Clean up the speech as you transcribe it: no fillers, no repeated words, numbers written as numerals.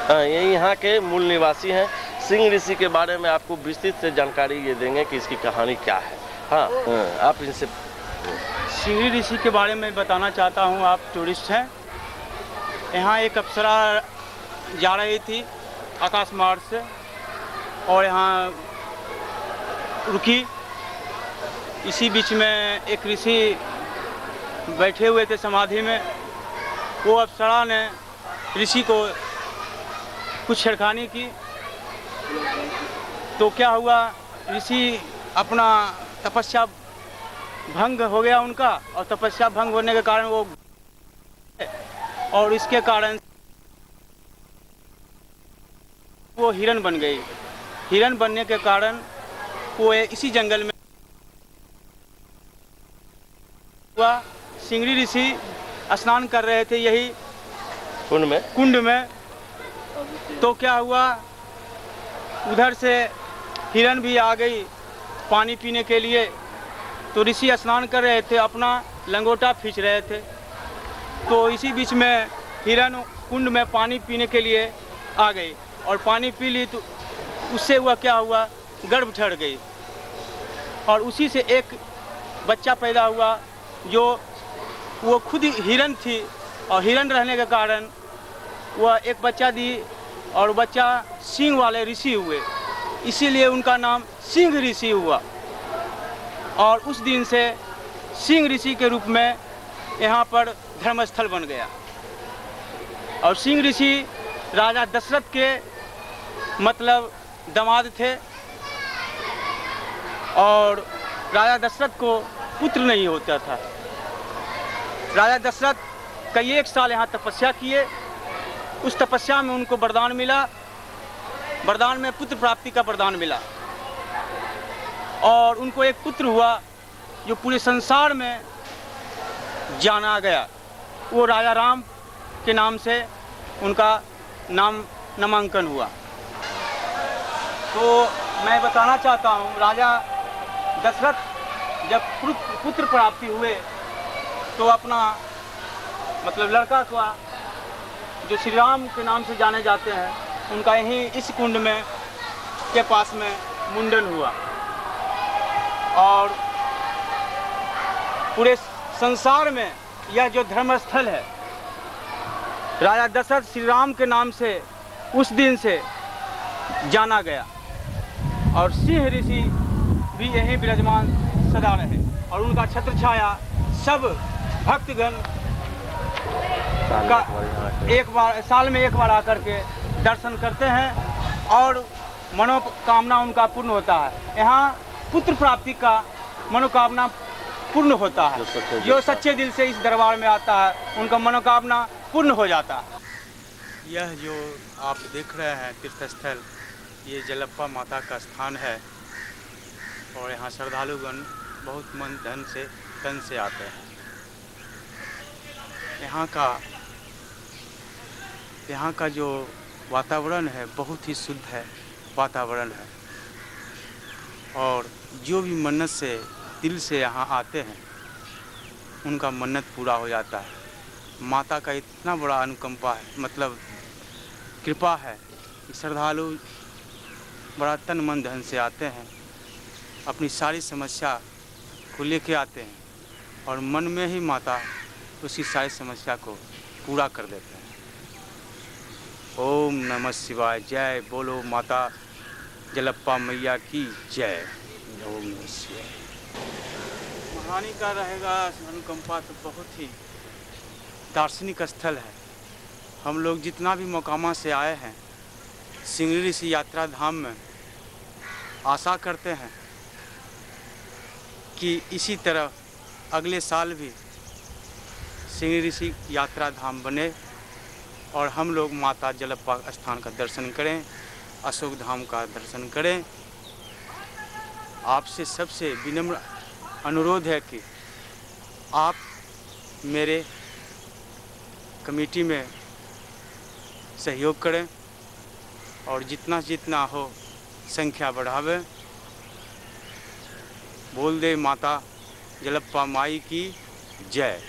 हाँ, ये यहाँ के मूल निवासी हैं। सिंह ऋषि के बारे में आपको विस्तृत से जानकारी ये देंगे कि इसकी कहानी क्या है। हाँ, आप इनसे। सिंह ऋषि के बारे में बताना चाहता हूँ। आप टूरिस्ट हैं। यहाँ एक अप्सरा जा रही थी आकाश मार्ग से और यहाँ रुकी। इसी बीच में एक ऋषि बैठे हुए थे समाधि में। वो अप्सरा ने ऋषि को कुछ छेड़खानी की तो क्या हुआ, ऋषि अपना तपस्या भंग हो गया उनका, और तपस्या भंग होने के कारण वो, और इसके कारण वो हिरण बन गई। हिरण बनने के कारण वो इसी जंगल में हुआ। सिंगरी ऋषि स्नान कर रहे थे यही कुंड में। तो क्या हुआ, उधर से हिरण भी आ गई पानी पीने के लिए। तो ऋषि स्नान कर रहे थे, अपना लंगोटा खींच रहे थे। तो इसी बीच में हिरण कुंड में पानी पीने के लिए आ गई और पानी पी ली। तो उससे हुआ क्या हुआ, गर्भ ठहर गई और उसी से एक बच्चा पैदा हुआ जो वो खुद हिरण थी, और हिरण रहने के कारण वह एक बच्चा दी और बच्चा सिंह वाले ऋषि हुए। इसीलिए उनका नाम सिंह ऋषि हुआ। और उस दिन से सिंह ऋषि के रूप में यहाँ पर धर्मस्थल बन गया। और सिंह ऋषि राजा दशरथ के मतलब दामाद थे, और राजा दशरथ को पुत्र नहीं होता था। राजा दशरथ कई एक साल यहाँ तपस्या किए। उस तपस्या में उनको वरदान मिला। वरदान में पुत्र प्राप्ति का वरदान मिला और उनको एक पुत्र हुआ जो पूरे संसार में जाना गया। वो राजा राम के नाम से उनका नामांकन हुआ। तो मैं बताना चाहता हूँ, राजा दशरथ जब पुत्र प्राप्ति हुए तो अपना मतलब लड़का का जो श्री राम के नाम से जाने जाते हैं, उनका यहीं इस कुंड में के पास में मुंडन हुआ। और पूरे संसार में यह जो धर्मस्थल है, राजा दशरथ श्री राम के नाम से उस दिन से जाना गया। और सिंह ऋषि भी यहीं विराजमान सदा रहे और उनका छत्र छाया सब भक्तगण का एक बार साल में एक बार आकर के दर्शन करते हैं और मनोकामना उनका पूर्ण होता है। यहाँ पुत्र प्राप्ति का मनोकामना पूर्ण होता है। जो सच्चे दिल से इस दरबार में आता है उनका मनोकामना पूर्ण हो जाता है। यह जो आप देख रहे हैं तीर्थस्थल, ये जलप्पा माता का स्थान है और यहाँ श्रद्धालुगण बहुत मन धन से तन से आते हैं। यहाँ का जो वातावरण है बहुत ही शुद्ध है वातावरण है, और जो भी मन्नत से दिल से यहाँ आते हैं उनका मन्नत पूरा हो जाता है। माता का इतना बड़ा अनुकंपा है, मतलब कृपा है कि श्रद्धालु बड़ा तन मन धन से आते हैं, अपनी सारी समस्या को लेके आते हैं और मन में ही माता उसकी सारी समस्या को पूरा कर देते हैं। ओम नमः शिवाय। जय बोलो माता जलप्पा मैया की जय। ओम नमः शिवाय। कहानी का रहेगा अनुकंपा तो बहुत ही दार्शनिक स्थल है। हम लोग जितना भी मोकामा से आए हैं सिंह ऋषि यात्रा धाम में, आशा करते हैं कि इसी तरह अगले साल भी सिंह ऋषि यात्रा धाम बने और हम लोग माता जलप्पा स्थान का दर्शन करें, अशोक धाम का दर्शन करें। आपसे सबसे विनम्र अनुरोध है कि आप मेरे कमेटी में सहयोग करें और जितना जितना हो संख्या बढ़ावें। बोल दे माता जलप्पा माई की जय।